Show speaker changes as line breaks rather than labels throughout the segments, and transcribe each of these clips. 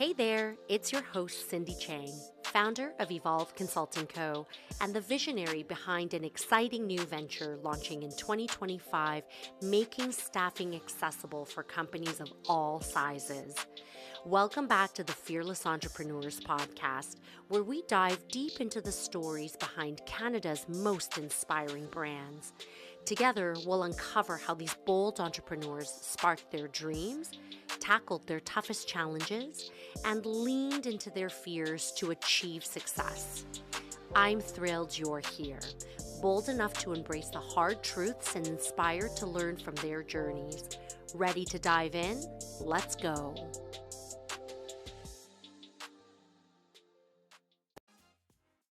Hey there, it's your host, Cindy Chang, founder of Evolve Consulting Co. and the visionary behind an exciting new venture launching in 2025, making staffing accessible for companies of all sizes. Welcome back to the Fearless Entrepreneurs podcast, where we dive deep into the stories behind Canada's most inspiring brands. Together, we'll uncover how these bold entrepreneurs sparked their dreams, tackled their toughest challenges, and leaned into their fears to achieve success. I'm thrilled you're here, bold enough to embrace the hard truths and inspired to learn from their journeys. Ready to dive in? Let's go.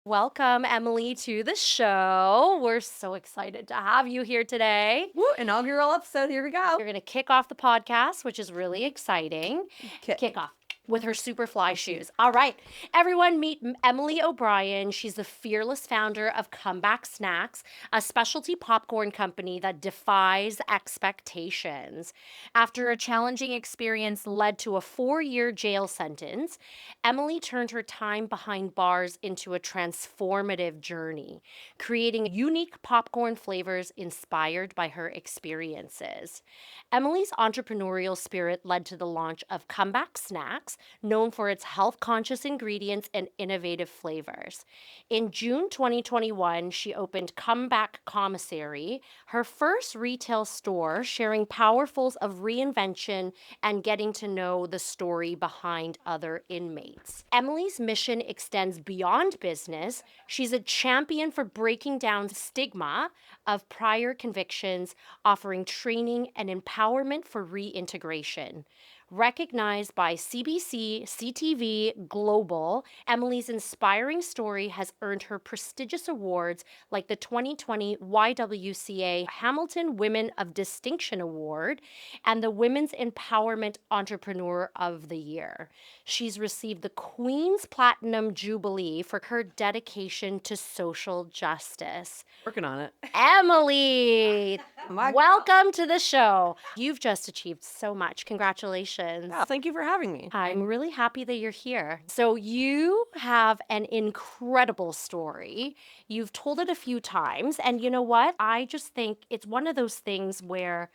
Welcome, Emily, to the show. We're so excited to have you here today.
Woo, inaugural episode. Here we go.
You're going to kick off the podcast, which is really exciting.
Kick
off with her Superfly shoes. All right, everyone, meet Emily O'Brien. She's the fearless founder of Comeback Snacks, a specialty popcorn company that defies expectations. After a challenging experience led to a 4-year jail sentence, Emily turned her time behind bars into a transformative journey, creating unique popcorn flavors inspired by her experiences. Emily's entrepreneurial spirit led to the launch of Comeback Snacks, known for its health-conscious ingredients and innovative flavors. In June 2021, she opened Comeback Commissary, her first retail store, sharing powerfuls of reinvention and getting to know the story behind other inmates. Emily's mission extends beyond business. She's a champion for breaking down stigma of prior convictions, offering training and empowerment for reintegration. Recognized by CBC, CTV, Global, Emily's inspiring story has earned her prestigious awards like the 2020 YWCA Hamilton Women of Distinction Award and the Women's Empowerment Entrepreneur of the Year. She's received the Queen's Platinum Jubilee for her dedication to social justice.
Working on it.
Emily, welcome to the show. You've just achieved so much. Congratulations.
Yeah, thank you for having me.
I'm really happy that you're here. So you have an incredible story. You've told it a few times. And you know what? I just think it's one of those things where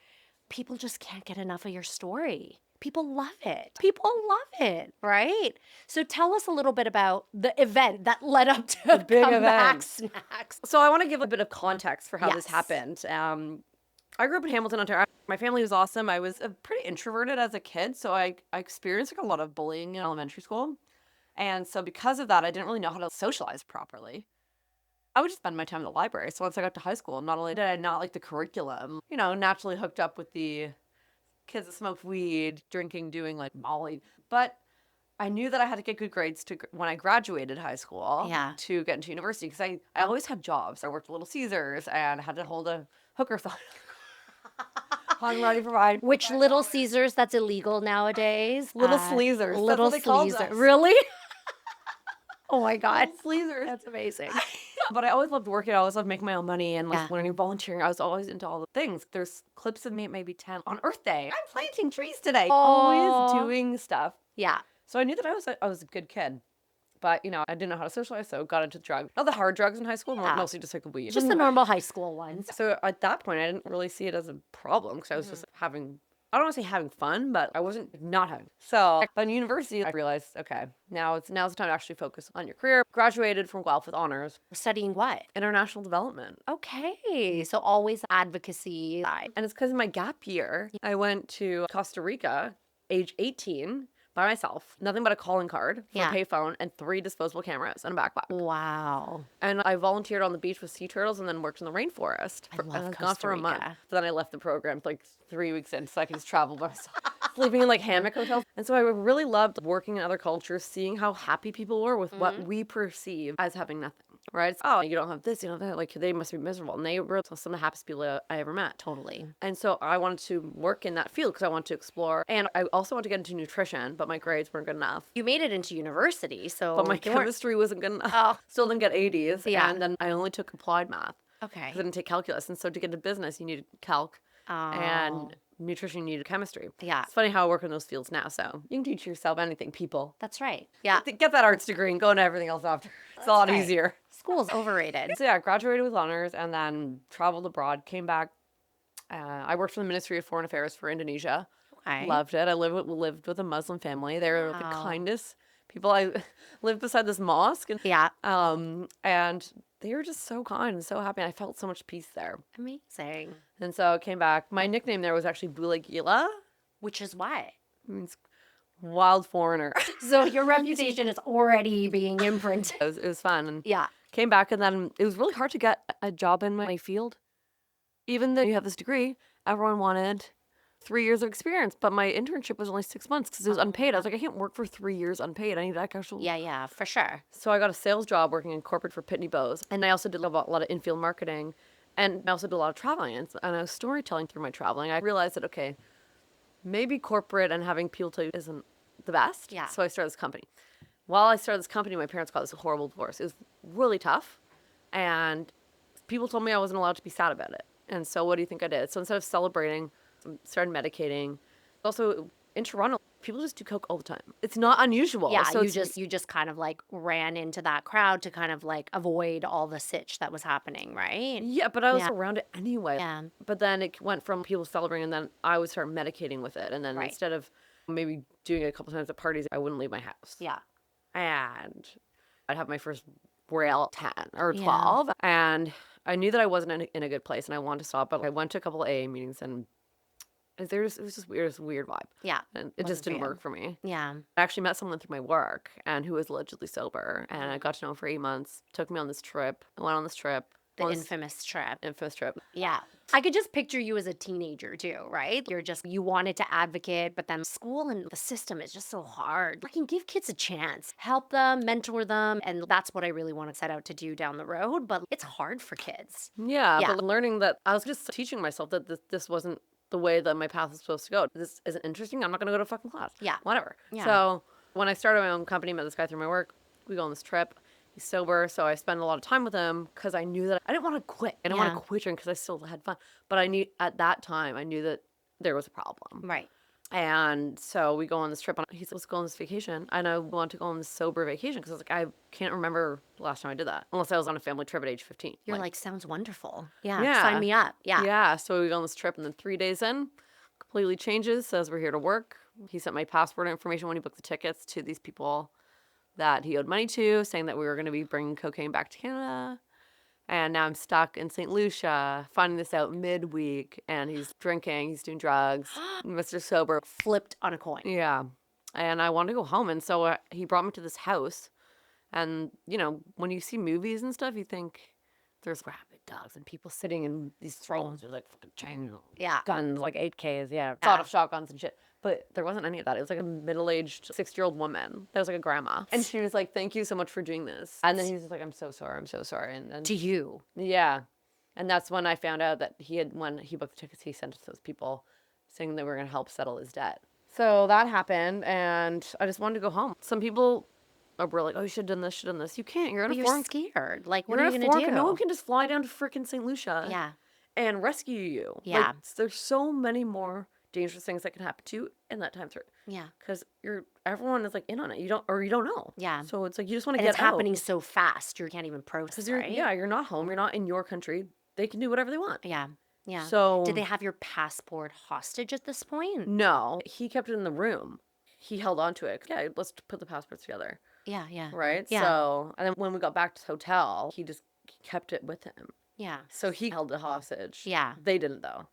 people just can't get enough of your story. People love it. People love it, right? So tell us a little bit about the event that led up to
The big
Comeback
event.
Snacks.
So I want to give a bit of context for how
Yes.
this happened. I grew up in Hamilton, Ontario. My family was awesome. I was pretty introverted as a kid, so I experienced like a lot of bullying in elementary school. And so because of that, I didn't really know how to socialize properly. I would just spend my time in the library. So once I got to high school, not only did I not like the curriculum, naturally hooked up with the kids that smoked weed, drinking, doing like Molly, but I knew that I had to get good grades when I graduated high school to get into university because I always had jobs. I worked at Little Caesars and had to hold a hooker sign. I'm ready to provide.
Which Little Caesars, that's illegal nowadays.
Little Sleazers.
Little
That's what they called
Sleazers.
us.
Really? Oh my God.
Little Sleazers.
That's amazing.
But I always loved working. I always loved making my own money and
Yeah.
learning volunteering. I was always into all the things. There's clips of me at maybe 10 on Earth Day. I'm planting trees today.
Aw.
Always doing stuff.
Yeah.
So I knew that I was a good kid. But, I didn't know how to socialize, so got into drugs. Not the hard drugs in high school,
Yeah.
mostly just like weed.
Just the normal high school ones.
So at that point, I didn't really see it as a problem because I was just having, I don't want to say having fun, but I wasn't not having. So in university, I realized, okay, now's the time to actually focus on your career. Graduated from Guelph with honors,
Studying what?
international development.
Okay. So always advocacy.
And it's because of my gap year, I went to Costa Rica, age 18, by myself. Nothing but a calling card for a payphone and 3 disposable cameras and a backpack.
Wow.
And I volunteered on the beach with sea turtles and then worked in the rainforest.
I love
and was gone
Costa
for a month.
Rica.
But then I left the program like 3 weeks in so I could just travel by myself. Sleeping in like hammock hotels. And so I really loved working in other cultures, seeing how happy people were with what we perceive as having nothing. Right? It's, oh, you don't have this, you don't have that. Like, they must be miserable. And they were some of the happiest people I ever met.
Totally.
And so I wanted to work in that field because I wanted to explore. And I also wanted to get into nutrition, but my grades weren't good enough.
You made it into university, so.
But my
they weren't-
chemistry wasn't good enough.
Oh.
Still didn't get 80s.
Yeah.
And then I only took applied math.
Okay.
I didn't take calculus. And so to get into business, you needed calc
Oh.
and nutrition, you need chemistry.
Yeah.
It's funny how I work in those fields now. So you can teach yourself anything, people.
That's right. Yeah.
Get that arts degree and go into everything else after. It's a lot
right.
easier.
School's overrated.
So yeah, I graduated with honors and then traveled abroad, came back. I worked for the Ministry of Foreign Affairs for Indonesia.
Okay.
Loved it. I lived with a Muslim family. They were the
Wow.
kindest people. I lived beside this mosque, and
Yeah.
and they were just so kind and so happy. And I felt so much peace there.
Amazing.
And so I came back. My nickname there was actually Bule Gila.
Which is why.
It means wild foreigner.
So your reputation is already being imprinted.
It was fun. And
Yeah.
came back, and then it was really hard to get a job in my field. Even though you have this degree, everyone wanted 3 years of experience, but my internship was only 6 months because it was unpaid. I was like, I can't work for 3 years unpaid. I need that actual.
Yeah, for sure.
So I got a sales job working in corporate for Pitney Bowes, and I also did a lot of infield marketing, and I also did a lot of traveling, and I was storytelling through my traveling. I realized that, okay, maybe corporate and having people tell you isn't the best.
Yeah.
So I started this company. While I started this company, my parents got this horrible divorce. It was really tough, and people told me I wasn't allowed to be sad about it. And so what do you think I did? So instead of celebrating, I started medicating. Also, in Toronto, people just do coke all the time. It's not unusual.
Yeah,
So
you just kind of like ran into that crowd to kind of like avoid all the sitch that was happening, right?
yeah, but I was
Yeah.
around it anyway.
Yeah.
But then it went from people celebrating, and then I would start medicating with it. And then
Right.
instead of maybe doing it a couple times at parties, I wouldn't leave my house.
Yeah.
And I'd have my first rail 10 or
Yeah.
12. And I knew that I wasn't in a good place and I wanted to stop, but I went to a couple of AA meetings and it was just weird. It was a weird vibe.
Yeah.
And it
Wasn't
just
for
didn't
you.
work for me.
Yeah.
I actually met someone through my work and who was allegedly sober. And I got to know him for 8 months, took me on this trip. I went on this trip.
The
on this
infamous trip.
infamous trip.
Yeah. I could just picture you as a teenager too, right? You wanted to advocate, but then school and the system is just so hard. I can give kids a chance, help them, mentor them. And that's what I really want to set out to do down the road. But it's hard for kids.
Yeah,
Yeah.
but learning that I was just teaching myself that this wasn't the way that my path was supposed to go. This isn't interesting. I'm not going to go to fucking class.
Yeah.
Whatever.
Yeah.
So when I started my own company, met this guy through my work. We go on this trip. He's sober, so I spent a lot of time with him because I knew that I didn't want to quit. I didn't want
Yeah.
to quit because I still had fun. But I knew at that time, I knew that there was a problem.
Right.
And so we go on this trip, and he said, let's go on this vacation. And I want to go on this sober vacation because I was like, I can't remember the last time I did that. Unless I was on a family trip at age 15.
You're like, sounds wonderful. Yeah.
Yeah.
Sign me up. Yeah.
Yeah, so we go on this trip, and then 3 days in, completely changes, says we're here to work. He sent my passport information when he booked the tickets to these people that he owed money to, saying that we were going to be bringing cocaine back to Canada. And now I'm stuck in St. Lucia, finding this out midweek, and he's drinking, he's doing drugs, Mr. Sober.
Flipped on a coin.
Yeah. And I wanted to go home, and so he brought me to this house. And, you know, when you see movies and stuff, you think there's rabid dogs and people sitting in these thrones with like fucking chains,
Yeah.
guns, like 8Ks, yeah,
Yeah.
sawed-off shotguns and shit. But there wasn't any of that. It was like a middle-aged 60-year-old woman that was like a grandma. And she was like, thank you so much for doing this. And then he was just like, I'm so sorry. I'm so sorry. And then,
To you.
yeah. And that's when I found out that when he booked the tickets, he sent it to those people saying that we were going to help settle his debt. So that happened, and I just wanted to go home. Some people were like, oh, you should have done this, should have done this. You can't. You're in
But
a
you're
foreign
scared. Like, what
you're
are
in
you
a
going to
foreign
do?
No one can just fly down to freaking St. Lucia
Yeah.
and rescue you.
Yeah.
Like, there's so many more dangerous things that can happen to you in that time through.
Yeah.
Because everyone is like in on it. You don't know.
Yeah.
So it's like you just want to
And
get
it's happening so fast, you can't even process,
Because you're
right?
you're not home. You're not in your country. They can do whatever they want.
Yeah. Yeah.
So
Did they have your passport hostage at this point?
No, he kept it in the room. He held on to it. Yeah, let's put the passports together.
Yeah. Yeah.
Right?
Yeah.
So, and then when we got back to the hotel, he just kept it with him.
Yeah.
So he held it hostage.
Yeah.
They didn't, though.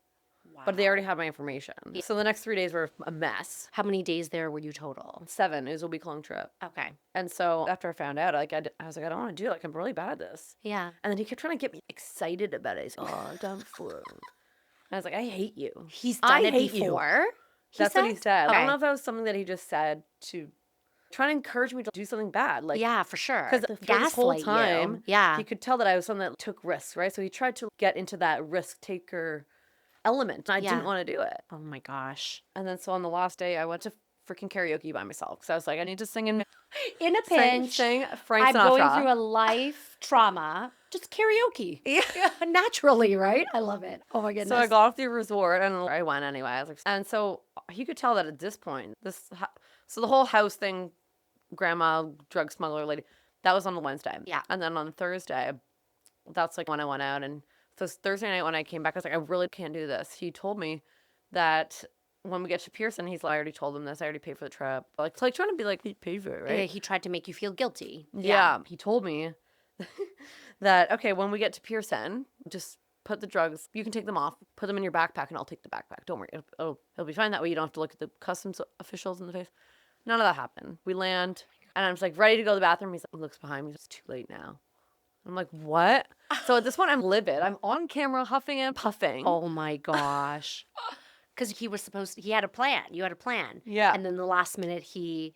Wow.
But they already had my information. So the next 3 days were a mess.
How many days there were you total?
7. It was a week-long trip.
Okay.
And so after I found out, I was like, I don't want to do it. Like, I'm really bad at this.
Yeah.
And then he kept trying to get me excited about it. He's like, oh, done for. And I was like, I hate you.
He's done
I
it
hate you.
before.
That's what he said. I
Okay.
don't know if that was something that he just said to try to encourage me to do something bad. Like,
Yeah, for sure.
because this whole
Gaslight you.
time,
Yeah.
he could tell that I was someone that took risks, right? So he tried to get into that risk taker element. And I
Yeah.
didn't want to do it.
Oh my gosh.
And then so on the last day, I went to freaking karaoke by myself because I was like, I need to sing
In a pinch,
sing Frank
I'm
Sinatra.
going through a life trauma. Just karaoke.
Yeah.
Yeah, naturally, right? I love it. Oh my
So I
goodness.
got off the resort and I went anyway. I was like, and so you could tell that at this point, so the whole house thing, grandma, drug smuggler lady, that was on the Wednesday.
Yeah.
And then on Thursday, that's like when I went out. And so Thursday night when I came back, I was like, I really can't do this. He told me that when we get to Pearson, he's like, I already told him this. I already paid for the trip. Like trying to be like, he paid for it,
Yeah,
right?
he tried to make you feel guilty.
Yeah. He told me that, okay, when we get to Pearson, just put the drugs, you can take them off, put them in your backpack, and I'll take the backpack. Don't worry. It'll be fine. That way you don't have to look at the customs officials in the face. None of that happened. We land, and I'm just like ready to go to the bathroom. He looks behind me. It's too late now. I'm like, what? So at this point, I'm livid. I'm on camera huffing and puffing.
Oh my gosh. Because he had a plan. You had a plan.
Yeah.
And then the last minute he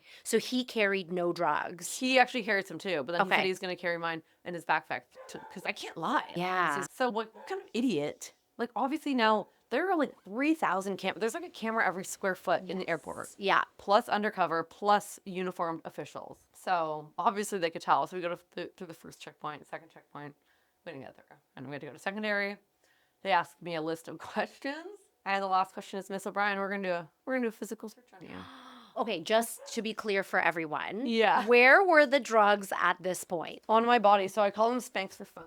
carried no drugs.
He actually carried some too, but then he said
Okay.
he's going to carry mine in his backpack because I can't lie.
Yeah.
So what kind of idiot? Like, obviously now there are like 3,000 there's like a camera every square foot in the airport.
Yeah.
Plus undercover, plus uniformed officials. So obviously they could tell. So we go to the first checkpoint, second checkpoint. We didn't get there. And we had to go to secondary. They asked me a list of questions. And the last question is, Miss O'Brien, we're gonna do a physical search on you.
Okay, just to be clear for everyone.
Yeah.
Where were the drugs at this point?
On my body, so I call them Spanx for fun.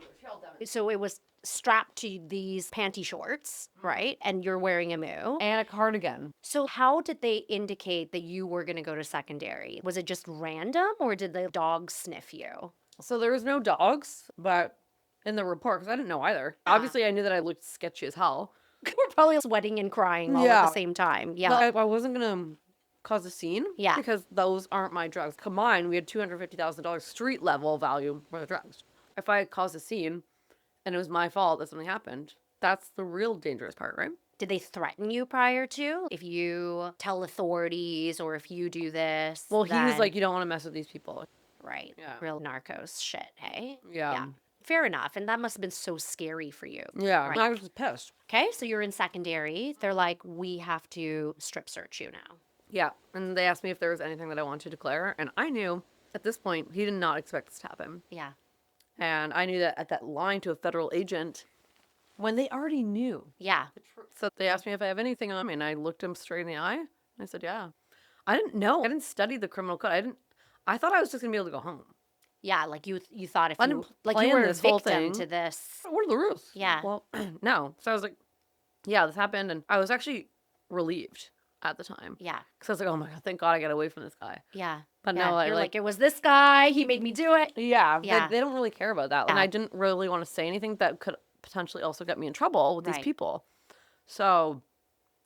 So it was strapped to these panty shorts, right? And you're wearing a moo.
And a cardigan.
So how did they indicate that you were going to go to secondary? Was it just random or did the dog sniff you?
So there was no dogs, but in the report, because I didn't know either. Obviously, I knew that I looked sketchy as hell.
We're probably sweating and crying all at
Yeah.
the same time. Yeah.
But I wasn't going to cause a scene.
Yeah.
Because those aren't my drugs. Combined, we had $250,000 street level value for the drugs. If I caused a scene and it was my fault that something happened, that's the real dangerous part, right?
Did they threaten you prior to? If you tell authorities or if you do this?
Well, he was
then-
like, you don't want to mess with these people.
Right.
Yeah.
Real narcos shit, hey?
Yeah.
Fair enough. And that must have been so scary for you.
Yeah.
Right.
I was just pissed.
Okay, so you're in secondary. They're like, we have to strip search you now.
Yeah. And they asked me if there was anything that I wanted to declare. And I knew at this point, he did not expect this to happen.
Yeah.
And I knew that at that line to a federal agent, when they already knew.
Yeah.
So they asked me if I have anything on me, and I looked him straight in the eye. And I said, yeah. I didn't know. I didn't study the criminal code. I thought I was just going to be able to go home.
Yeah, like you thought if
I
you
didn't
like you
plan
were a
this whole
victim
thing.
to this.
What are the rules?
Yeah.
Well, no. So I was like, yeah, this happened. And I was actually relieved at the time.
Yeah.
Because I was like, oh my God, thank God I got away from this guy.
Yeah.
But
Yeah.
no, I
You're like, it was this guy. He made me do it.
yeah,
Yeah.
They don't really care about that. And
Yeah.
I didn't really want to say anything that could potentially also get me in trouble with these
Right.
people. So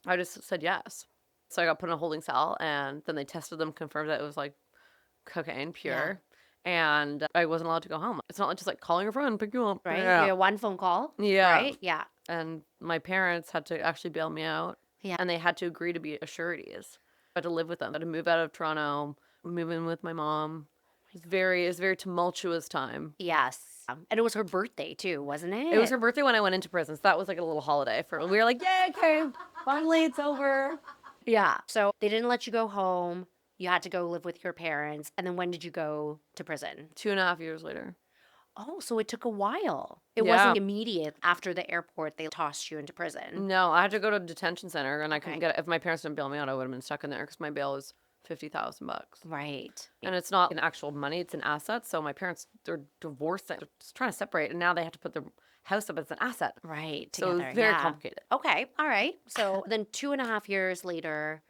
I just said yes. So I got put in a holding cell, and then they tested them, confirmed that it was like cocaine, pure. And I wasn't allowed to go home. It's not just like calling a friend, pick you up.
Right?
Yeah.
You had one phone call.
Yeah.
Right? Yeah.
And my parents had to actually bail me out.
Yeah.
And they had to agree to be sureties. I had to live with them. I had to move out of Toronto, move in with my mom. It was a very tumultuous time.
Yes. And it was her birthday too, wasn't it?
It was her birthday when I went into prison. So that was like a little holiday for we were like, yay, okay, finally it's over.
Yeah. So they didn't let you go home. You had to go live with your parents. And then when did you go to prison?
2.5 years later.
Oh, so it took a while. It
Yeah.
wasn't immediate after the airport they tossed you into prison.
No, I had to go to a detention center, and I couldn't
Okay.
get it. If my parents didn't bail me out, I would have been stuck in there because my bail was $50,000.
Right.
And it's not an actual money, it's an asset. So my parents, they're divorced, they're just trying to separate, and now they have to put their house up as an asset.
Right.
So
Together.
it's very
yeah.
complicated.
Okay. All right. So then 2.5 years later,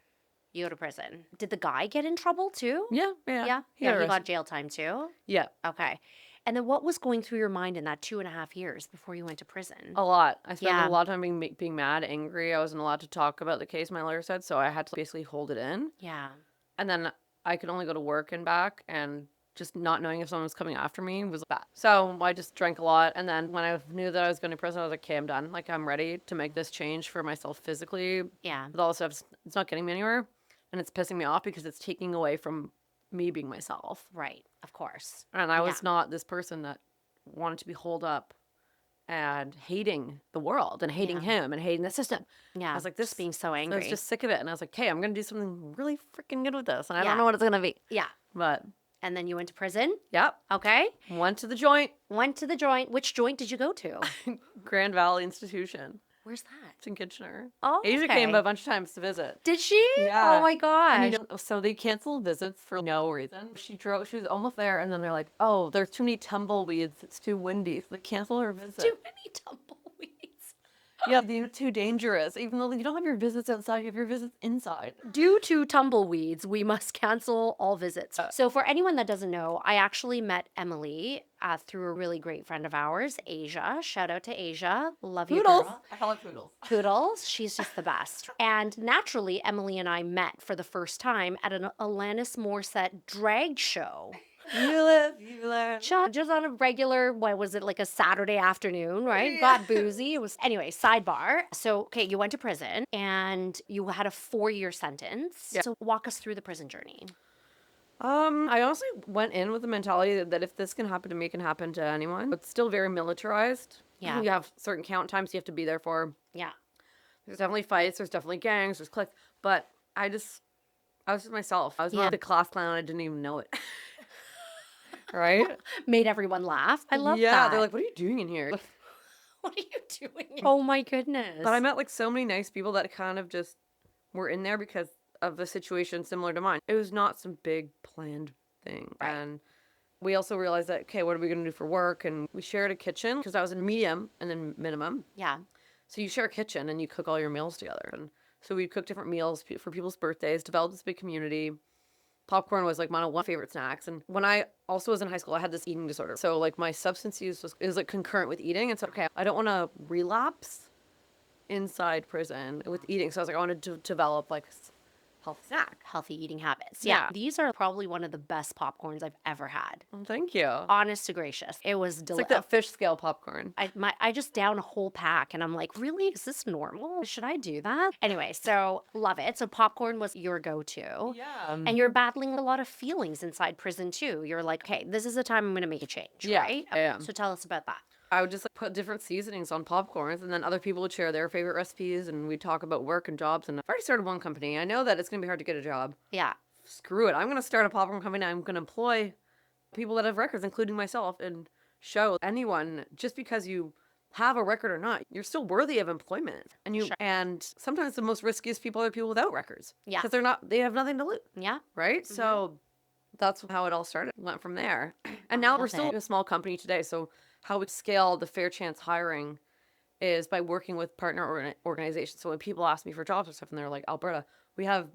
you go to prison. Did the guy get in trouble too?
Yeah.
Yeah.
He
He
arrested.
got jail time too.
Yeah,
Okay. And then what was going through your mind in that 2.5 years before you went to prison?
a lot. I spent
Yeah.
a lot of time being mad, angry. I wasn't allowed to talk about the case, my lawyer said, so I had to basically hold it in.
Yeah.
And then I could only go to work and back, and just not knowing if someone was coming after me was bad. So I just drank a lot. And then when I knew that I was going to prison, I was like, okay, I'm done. Like, I'm ready to make this change for myself physically.
Yeah.
With all this stuff, it's not getting me anywhere. And it's pissing me off because it's taking away from me being myself.
Right. Of course.
And I
Yeah.
was not this person that wanted to be holed up and hating the world and hating
Yeah.
him and hating the system.
Yeah.
I was like,
just
this
being so
I
angry.
was just sick of it. And I was like, okay, I'm going to do something really freaking good with this. And I
Yeah.
don't know what it's going to be.
Yeah.
But
And then you went to prison?
Yep.
Okay.
Went to the joint.
Went to the joint. Which joint did you go to?
Grand Valley Institution.
Where's that?
It's in Kitchener.
Oh,
Asia came
okay.
a bunch of times to visit.
Did she? Oh
Yeah.
my
And
gosh.
so they canceled visits for no reason. She was almost there, and then they're like, oh, there's too many tumbleweeds. It's too windy. So they cancel her visit.
Too many tumbleweeds.
Yeah, they're too dangerous. Even though you don't have your visits outside, you have your visits inside.
Due to tumbleweeds, we must cancel all visits. So, for anyone that doesn't know, I actually met Emily through a really great friend of ours, Asia. Shout out to Asia. Love you,
Poodles.
girl.
I call it poodles.
Poodles. She's just the best. And naturally, Emily and I met for the first time at an Alanis Morissette drag show.
You live, you learn.
Just on a regular, what was it, like a Saturday afternoon, right?
Yeah.
Got boozy. It was, anyway, sidebar. So, okay, you went to prison and you had a 4-year sentence.
Yeah.
So, walk us through the prison journey.
I honestly went in with the mentality that if this can happen to me, it can happen to anyone. It's still very militarized.
Yeah.
You have certain count times you have to be there for.
Yeah.
There's definitely fights, there's definitely gangs, there's cliques. But I was just myself. I was
Yeah.
the class clown, I didn't even know it. Right?
Made everyone laugh. I love
yeah,
that.
they're like, what are you doing in here?
what are you doing? Oh my goodness.
But I met like so many nice people that kind of just were in there because of a situation similar to mine. It was not some big planned thing.
Right.
And we also realized that, okay, what are we going to do for work? And we shared a kitchen because I was in medium and then minimum.
Yeah.
So you share a kitchen and you cook all your meals together. And so we'd cook different meals for people's birthdays, developed this big community. Popcorn was like one of my favorite snacks. And when I also was in high school, I had this eating disorder. So like my substance use was like concurrent with eating. And so, okay, I don't want to relapse inside prison with eating. So I was like, I wanted to develop like healthy snack.
Healthy eating habits. Yeah.
Yeah.
These are probably one of the best popcorns I've ever had.
Well, thank you.
Honest to gracious. It was
It's
delicious.
like that fish scale popcorn.
I just down a whole pack and I'm like, really? Is this normal? Should I do that? Anyway, so love it. So popcorn was your go-to.
Yeah.
And you're battling a lot of feelings inside prison too. You're like, okay, this is the time I'm going to make a change,
Yeah,
right?
I am.
So tell us about that.
I would just like put different seasonings on popcorns, and then other people would share their favorite recipes, and we'd talk about work and jobs. And I've already started one company. I know that it's going to be hard to get a job.
Yeah.
Screw it. I'm going to start a popcorn company. I'm going to employ people that have records, including myself, and show anyone just because you have a record or not, you're still worthy of employment. And
Sure.
and sometimes the most riskiest people are people without records.
Yeah.
Because they have nothing to lose,
Yeah.
right? So that's how it all started. Went from there. And now we're
love
still
it.
a small company today. So how we scale the fair chance hiring is by working with partner organizations. So when people ask me for jobs or stuff and they're like, Alberta, we have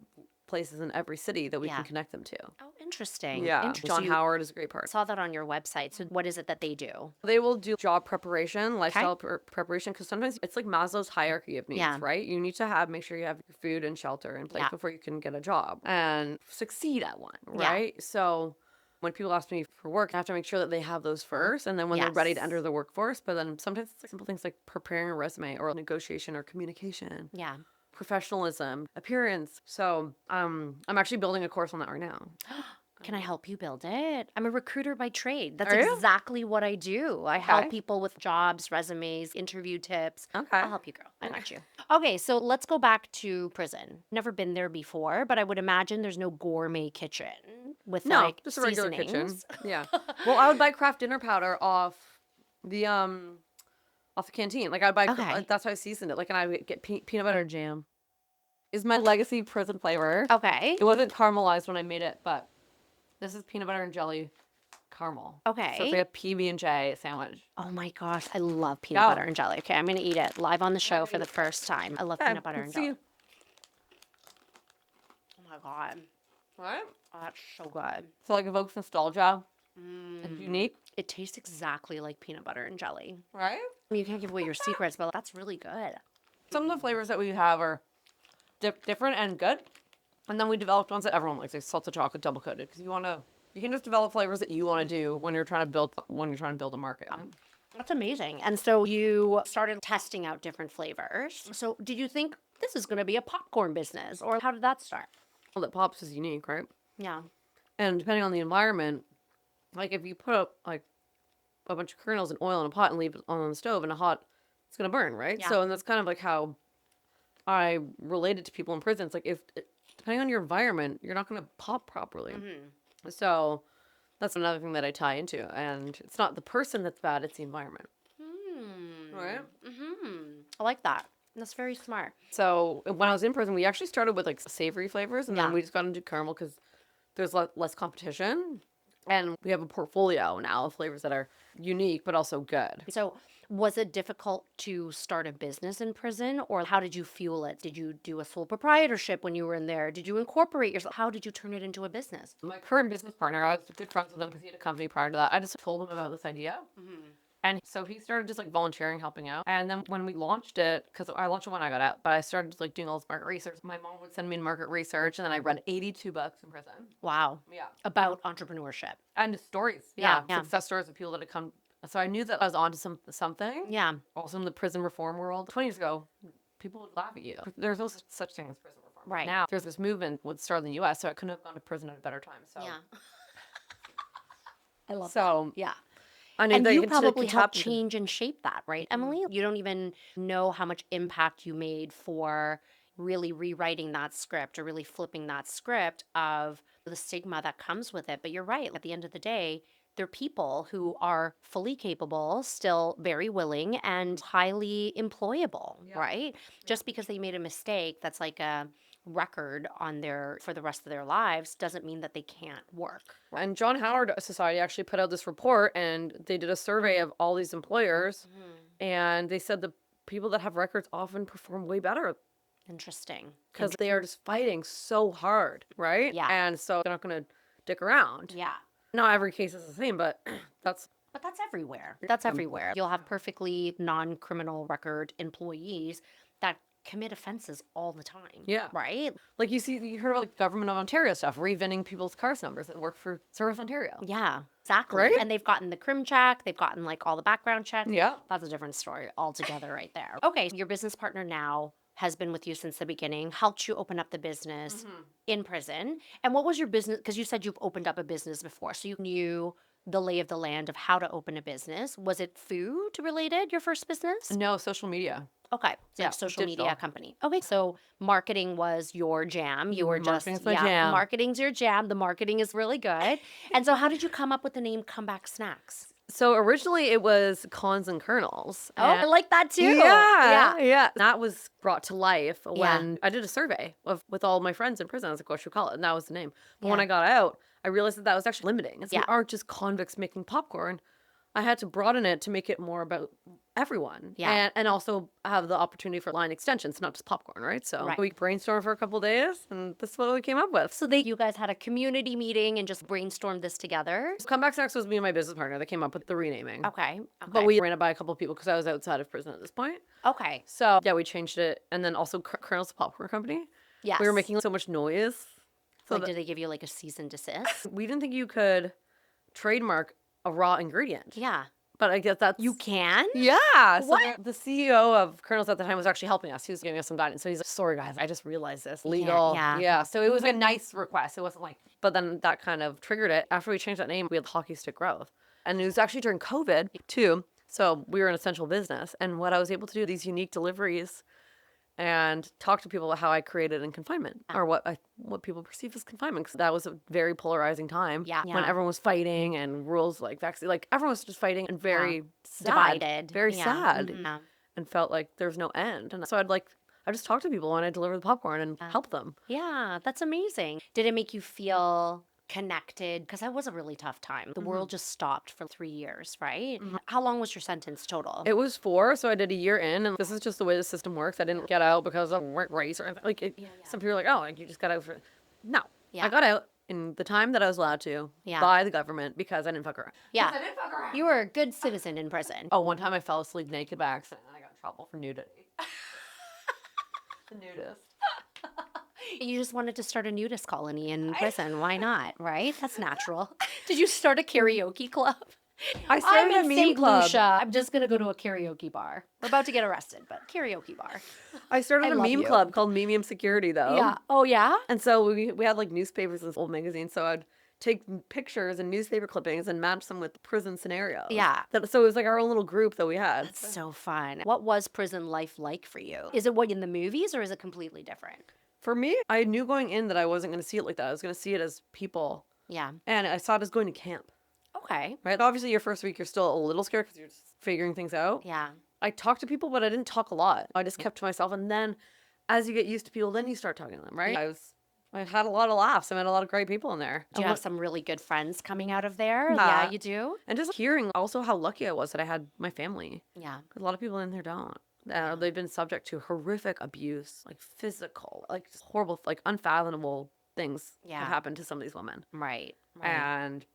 places in every city that we
Yeah.
can connect them to.
Oh, interesting.
Yeah.
Interesting.
John
So you
Howard is a great part.
saw that on your website. So what is it that they do?
They will do job preparation, lifestyle preparation, because sometimes it's like Maslow's hierarchy of needs,
Yeah.
right? You need to make sure you have your food and shelter in place
Yeah.
before you can get a job and succeed at one,
Yeah.
right? So when people ask me for work, I have to make sure that they have those first, and then when they're ready to
Yes.
enter the workforce. But then sometimes it's like simple things like preparing a resume or negotiation or communication,
Yeah.
professionalism, appearance. So I'm actually building a course on that right now.
Can I help you build it? I'm a recruiter by trade. That's
Are you?
exactly what I do. I help
Okay.
people with jobs, resumes, interview tips.
Okay.
I'll help you, girl. I got you. Okay, so let's go back to prison. Never been there before, but I would imagine there's no gourmet kitchen with
No,
like
just a regular kitchen.
seasonings.
Yeah. Well, I would buy Kraft dinner powder off the canteen. Like I'd buy.
Okay.
That's how I seasoned it. Like, and I would get peanut butter jam. Is my legacy prison flavor.
Okay.
It wasn't caramelized when I made it, but this is peanut butter and jelly caramel. So
Okay.
it's like a PB&J sandwich.
Oh my gosh, I love peanut
Yeah.
butter and jelly. Okay, I'm gonna eat it live on the show for the first time. I love
Yeah,
peanut butter and
let's see.
jelly. Oh my god,
Right?
oh, that's so good.
So like evokes nostalgia. It's unique.
It tastes exactly like peanut butter and jelly.
Right?
I mean, you can't give away your secrets, but that's really good.
Some of the flavors that we have are different and good. And then we developed ones that everyone likes, like salted chocolate double coated, because you can just develop flavors that you want to do when you're trying to build a market.
That's amazing. And so you started testing out different flavors. So did you think this is going to be a popcorn business, or how did that start?
Well, that pops is unique, right?
Yeah.
And depending on the environment, like if you put up like a bunch of kernels and oil in a pot and leave it on the stove and it's gonna burn, right?
Yeah.
So, and that's kind of like how I relate it to people in prison. It's like depending on your environment, you're not gonna pop properly.
Mm-hmm.
So That's another thing that I tie into. And it's not the person that's bad, it's the environment. Right?
I like that. That's very smart.
So when I was in prison, we actually started with like savory flavors, and
Yeah.
then we just got into caramel because there's less competition. And we have a portfolio now of flavors that are unique, but also good.
So, was it difficult to start a business in prison, or how did you fuel it? Did you do a sole proprietorship when you were in there? Did you incorporate yourself? How did you turn it into a business?
My current business partner, I was good friends with him because he had a company prior to that. I just told him about this idea. And so he started just like volunteering, helping out. And then when we launched it, because I launched it when I got out, but I started like doing all this market research. My mom would send me market research, and then I read 82 books in prison.
Wow.
Yeah.
About entrepreneurship.
And stories.
Yeah,
Yeah.
yeah.
Success stories of people that had come. So I knew that I was onto something.
Yeah.
Also in the prison reform world. 20 years ago, people would laugh at you. There's no such thing as prison reform.
Right.
Now there's this movement would start in the US, so I couldn't have gone to prison at a better time. So
Yeah. I love
so
that. Yeah.
I knew
And
that
you
could
probably helped
tap into-
change and shape that, right, Emily? You don't even know how much impact you made for really rewriting that script or really flipping that script of the stigma that comes with it. But you're right. At the end of the day, they're people who are fully capable, still very willing, and highly employable,
Yeah.
right? Just because they made a mistake that's like a record on their for the rest of their lives doesn't mean that they can't work.
And John Howard Society actually put out this report, and they did a survey of all these employers, and they said the people that have records often perform way better
Interesting.
because they are just fighting so hard, right?
Yeah.
And so they're not going to dick around.
Yeah.
Not every case is the same, but that's
But that's everywhere. That's everywhere. You'll have perfectly non-criminal record employees that commit offenses all the time.
Yeah.
Right?
like you heard about like government of Ontario stuff, revinning people's cars numbers that work for Service Ontario.
Yeah, exactly.
Right?
And they've gotten the crim check, they've gotten like all the background checks.
Yeah.
That's a different story altogether right there. Okay, your business partner now has been with you since the beginning, helped you open up the business in prison. And what was your business? Because you said you've opened up a business before, so you knew the lay of the land of how to open a business. Was it food related, your first business?
No, social media.
Okay, so
Yeah,
like social
digital.
media company. Okay, so marketing was your jam. You were just
Marketing's my jam.
marketing's your jam. The marketing is really good. And so, how did you come up with the name Comeback Snacks?
So originally it was Cons and Kernels.
Oh, I like that too.
Yeah. That was brought to life
Yeah.
when I did a survey with all my friends in prison. I was like, what should we call it? And that was the name. But when
Yeah.
I got out, I realized that was actually limiting. It's
Yeah.
We aren't just convicts making popcorn. I had to broaden it to make it more about everyone.
Yeah.
And also have the opportunity for line extensions, not just popcorn, right? So
Right.
we brainstormed for a couple days, and this is what we came up with.
So you guys had a community meeting and just brainstormed this together.
Comeback Snacks was me and my business partner that came up with the renaming.
Okay.
But we ran it by a couple of people because I was outside of prison at this point.
Okay.
So yeah, we changed it, and then also Colonel's Popcorn Company.
Yes.
We were making so much noise, so
Like, did they give you like a cease and desist?
we didn't think you could trademark a raw ingredient.
Yeah.
But I guess that's
You can?
yeah. So
What?
the CEO of Colonel's at the time was actually helping us. He was giving us some guidance. So he's like, "Sorry guys, I just realized this legal."
yeah.
So it was a nice request. It wasn't like, but then that kind of triggered it. After we changed that name, we had hockey stick growth, and it was actually during COVID too. So we were an essential business, and what I was able to do these unique deliveries and talk to people about how I created in confinement or what people perceive as confinement, because that was a very polarizing time
Yeah.
when everyone was fighting and rules like vaccine, like everyone was just fighting and very sad,
Divided.
very
Yeah.
sad,
Mhm.
and felt like there's no end. And so I just talk to people when I deliver the popcorn and help them.
Yeah, that's amazing. Did it make you feel connected? Because that was a really tough time. The world just stopped for 3 years, right? How long was your sentence total?
It was 4, so I did a year in, and this is just the way the system works. I didn't get out because of race or anything. Like, some people are like, oh, like you just got out for. No.
Yeah.
I got out in the time that I was allowed to
Yeah.
by the government because I didn't fuck around.
Yeah.
I didn't fuck around.
You were a good citizen in prison.
Oh, one time I fell asleep naked by accident and I got in trouble for nudity. The nudist.
You just wanted to start a nudist colony in prison. Why not? Right? That's natural. Did you start a karaoke club?
I started
I'm
a
in
meme
St.
club.
Lucia. I'm just gonna go to a karaoke bar. We're about to get arrested, but karaoke bar.
I started
I
a
love
meme
you.
club called Memium Security, though.
Yeah. Oh yeah.
And so we had like newspapers and old magazines, so I'd take pictures and newspaper clippings and match them with prison scenarios.
Yeah.
So it was like our own little group that we had.
That's so fun. What was prison life like for you? Is it what in the movies or is it completely different?
For me, I knew going in that I wasn't going to see it like that. I was going to see it as people
Yeah.
And I saw it as going to camp,
Okay.
right? Obviously, your first week, you're still a little scared because you're just figuring things out.
Yeah.
I talked to people, but I didn't talk a lot. I just kept to myself. And then as you get used to people, then you start talking to them, right? I had a lot of laughs. I met a lot of great people in there.
Do you
And
have some really good friends coming out of there? Yeah,
yeah.
you do?
And just hearing also how lucky I was that I had my family.
Yeah.
'Cause a lot of people in there don't. They've been subject to horrific abuse, like physical, like just horrible, like unfathomable things
Yeah.
have happened to some of these women.
Right. Right.
And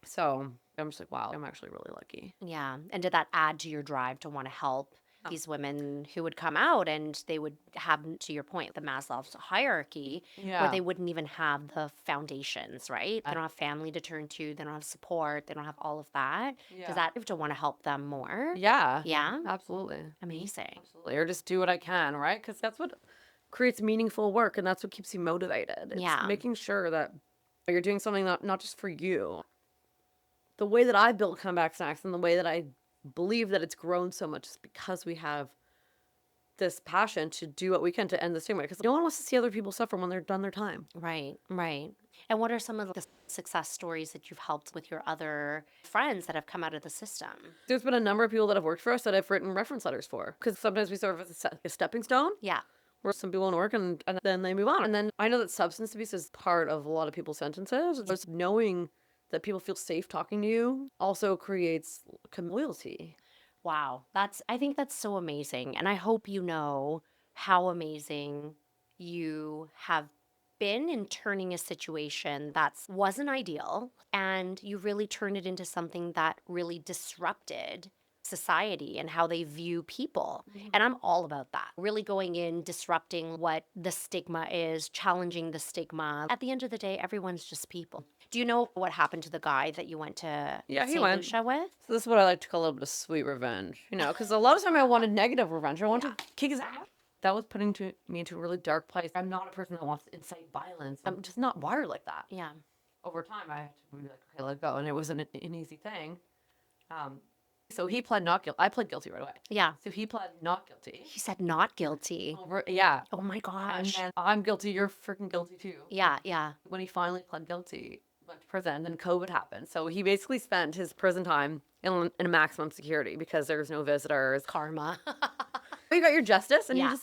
so I'm just like, wow, I'm actually really lucky.
Yeah. And did that add to your drive to want to help these women who would come out and they would have, to your point, the Maslow's hierarchy, where they wouldn't even have the foundations, right? They don't have family to turn to, they don't have support, they don't have all of that. Does that have to want to help them more?
Yeah.
Yeah.
Absolutely.
Amazing.
Absolutely. Or just do what I can, right? Because that's what creates meaningful work and that's what keeps you motivated. It's
Yeah.
making sure that you're doing something not just for you. The way that I built Comeback Snacks and the way that I believe that it's grown so much is because we have this passion to do what we can to end the stigma. Because no one wants to see other people suffer when they're done their time.
Right, right. And what are some of the success stories that you've helped with your other friends that have come out of the system?
There's been a number of people that have worked for us that I've written reference letters for. Because sometimes we serve as a stepping stone.
Yeah.
Where some people want to work and then they move on. And then I know that substance abuse is part of a lot of people's sentences. Just knowing that people feel safe talking to you also creates loyalty.
Wow. I think that's so amazing. And I hope you know how amazing you have been in turning a situation that wasn't ideal and you really turned it into something that really disrupted society and how they view people. And I'm all about that. Really going in, disrupting what the stigma is, challenging the stigma. At the end of the day, everyone's just people. Do you know what happened to the guy that you went to
Yeah, he
St.
went.
Lucia with?
So this is what I like to call a little bit of sweet revenge. You know, because a lot of time I wanted negative revenge. I wanted to kick his ass. That was putting me into a really dark place. I'm not a person that wants to incite violence. I'm just not wired like that.
Yeah.
Over time, I had to be like, okay, let go. And it wasn't an easy thing. So he pled not guilty. I pled guilty right away.
Yeah.
So he pled not guilty.
He said not guilty.
Yeah.
Oh my
And
gosh.
then I'm guilty. You're freaking guilty too.
Yeah, yeah.
When he finally pled guilty, went to prison, then COVID happened. So he basically spent his prison time in a maximum security because there's no visitors.
Karma.
You got your justice, and
Yeah.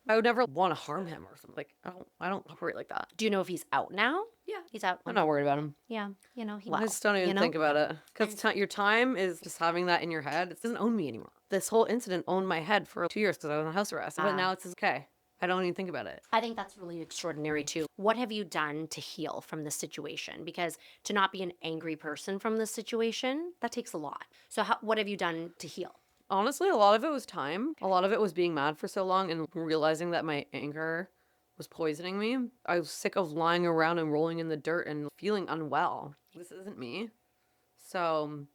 I would never want to harm him or something. Like I don't operate like that.
Do you know if he's out now?
Yeah.
He's out.
I'm not worried about him.
Yeah. You know,
I just don't even think about it. Because your time is just having that in your head. It doesn't own me anymore. This whole incident owned my head for 2 years because I was on house arrest. But now it's okay. I don't even think about it.
I think that's really extraordinary too. What have you done to heal from this situation? Because to not be an angry person from this situation, that takes a lot. So what have you done to heal?
Honestly, a lot of it was time. A lot of it was being mad for so long and realizing that my anger was poisoning me. I was sick of lying around and rolling in the dirt and feeling unwell. This isn't me. So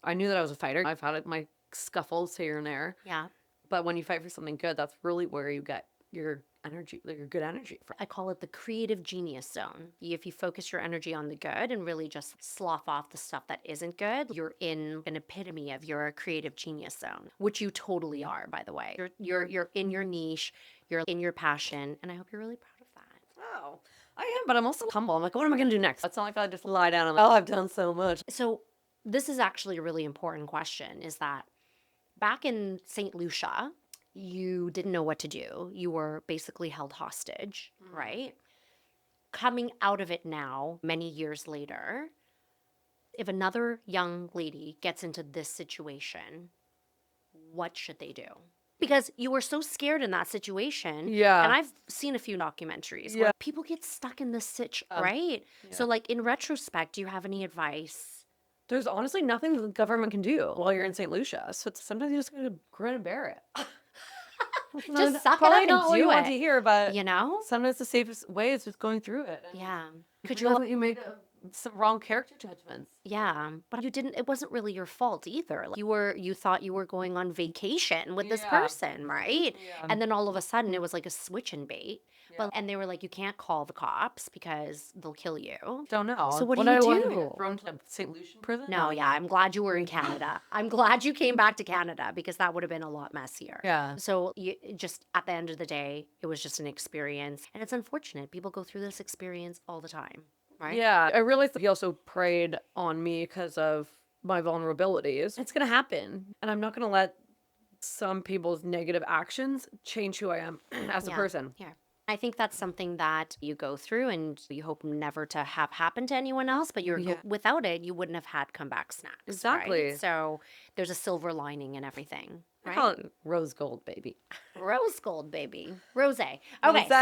I knew that I was a fighter. I've had my scuffles here and there.
Yeah.
But when you fight for something good, that's really where you get your energy, like your good energy from.
I call it the creative genius zone. If you focus your energy on the good and really just slough off the stuff that isn't good, you're in an epitome of your creative genius zone, which you totally are, by the way. You're in your niche, you're in your passion, and I hope you're really proud of that.
Oh, I am, but I'm also humble. I'm like, what am I going to do next? It's not like I just lie down and I'm like, oh, I've done so much.
So this is actually a really important question, is that back in St. Lucia, you didn't know what to do. You were basically held hostage, right? Coming out of it now, many years later, if another young lady gets into this situation, what should they do? Because you were so scared in that situation.
Yeah.
And I've seen a few documentaries where people get stuck in this right? So like in retrospect, do you have any advice?
There's honestly nothing the government can do while you're in St. Lucia. So sometimes you just gotta grin and bear it.
Just suck it
Probably
up
not
and
what
do
you
it.
want to hear, but
You know?
sometimes the safest way is just going through it.
Yeah.
Could you made some wrong character judgments?
Yeah, but it wasn't really your fault either. Like you thought you were going on vacation with this person, right?
Yeah.
And then all of a sudden it was like a switch and bait. And they were like, you can't call the cops because they'll kill you.
Don't know.
So what do
When
you
I wanted to
do?
get thrown to St. Lucian prison?
No, yeah, I'm glad you were in Canada. I'm glad you came back to Canada because that would have been a lot messier.
Yeah.
So just at the end of the day, it was just an experience. And it's unfortunate. People go through this experience all the time. right?
Yeah, I realized that he also preyed on me because of my vulnerabilities. It's gonna happen, and I'm not gonna let some people's negative actions change who I am as a
Yeah.
person.
Yeah. I think that's something that you go through and you hope never to have happen to anyone else, but
Yeah.
without it, you wouldn't have had comeback snacks, right?
Exactly.
So there's a silver lining in everything,
I call
right?
it rose gold, baby.
Rose gold, baby. Rose. Okay,
Rosé.
so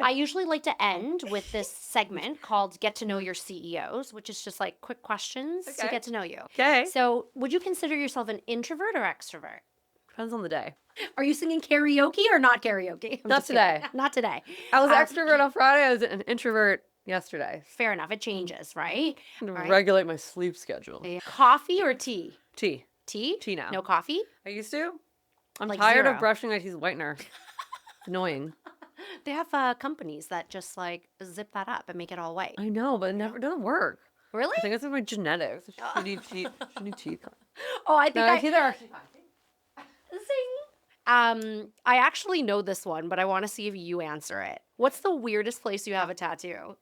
I usually like to end with this segment called Get to Know Your CEOs, which is just like quick questions to
Okay.
get to know you.
Okay.
So, would you consider yourself an introvert or extrovert?
Depends on the day.
Are you singing karaoke or not karaoke? I'm
Not
just kidding.
today.
Not today.
I was
Um,
extrovert on Friday. I was an introvert yesterday.
Fair enough. It changes, right?
I'm gonna
All right.
regulate my sleep schedule.
Yeah. Coffee or tea?
Tea.
Tea?
Tea now.
No coffee?
I used to. I'm
Like
tired
0.
of brushing my teeth with whitener. It's annoying.
They have companies that just like zip that up and make it all white.
I know, but it never doesn't work.
Really?
I think it's in my genetics. Shitty teeth. Shitty teeth.
Oh, I think
No, my teeth are actually fine.
Zing. I actually know this one, but I want to see if you answer it. What's the weirdest place you have a tattoo?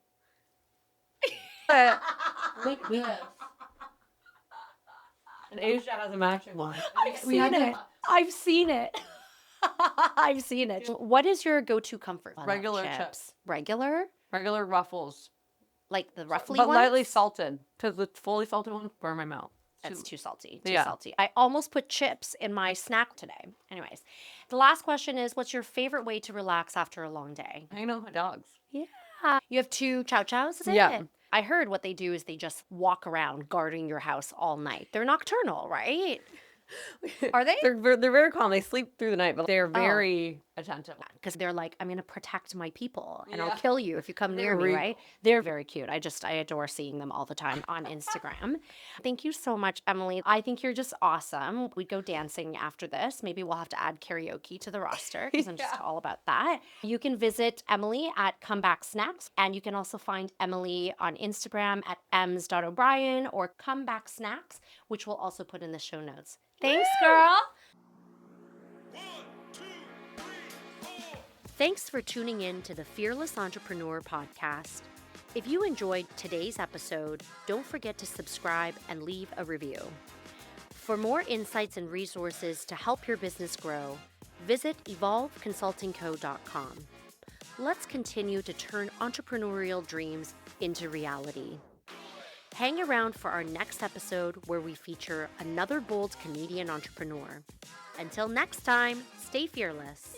Look this. And Asia has a matching one.
I've seen it. I've seen it. I've seen it. What is your go-to comfort? Fun
Regular chips.
Regular?
Regular Ruffles.
Like the roughly
But
ones?
lightly salted. Because the fully salted one burn my mouth.
That's too salty. Too
Yeah.
salty. I almost put chips in my snack today. Anyways, the last question is, what's your favorite way to relax after a long day?
Hanging out with my dogs.
Yeah. You have 2 chow chows, is it?
Yeah.
I heard what they do is they just walk around guarding your house all night. They're nocturnal, right? Are they?
They're very calm. They sleep through the night, but they're very attentive.
Because they're like, I'm going to protect my people and I'll
Yeah.
kill you if you come near me,
Very
right? They're very cute. I adore seeing them all the time on Instagram. Thank you so much, Emily. I think you're just awesome. We'd go dancing after this. Maybe we'll have to add karaoke to the roster because I'm just
Yeah.
all about that. You can visit Emily at Comeback Snacks, and you can also find Emily on Instagram at ems.o'brien or Comeback Snacks, which we'll also put in the show notes. Thanks, girl. Thanks for tuning in to the Fearless Entrepreneur podcast. If you enjoyed today's episode, don't forget to subscribe and leave a review. For more insights and resources to help your business grow, visit evolveconsultingco.com. Let's continue to turn entrepreneurial dreams into reality. Hang around for our next episode where we feature another bold Canadian entrepreneur. Until next time, stay fearless.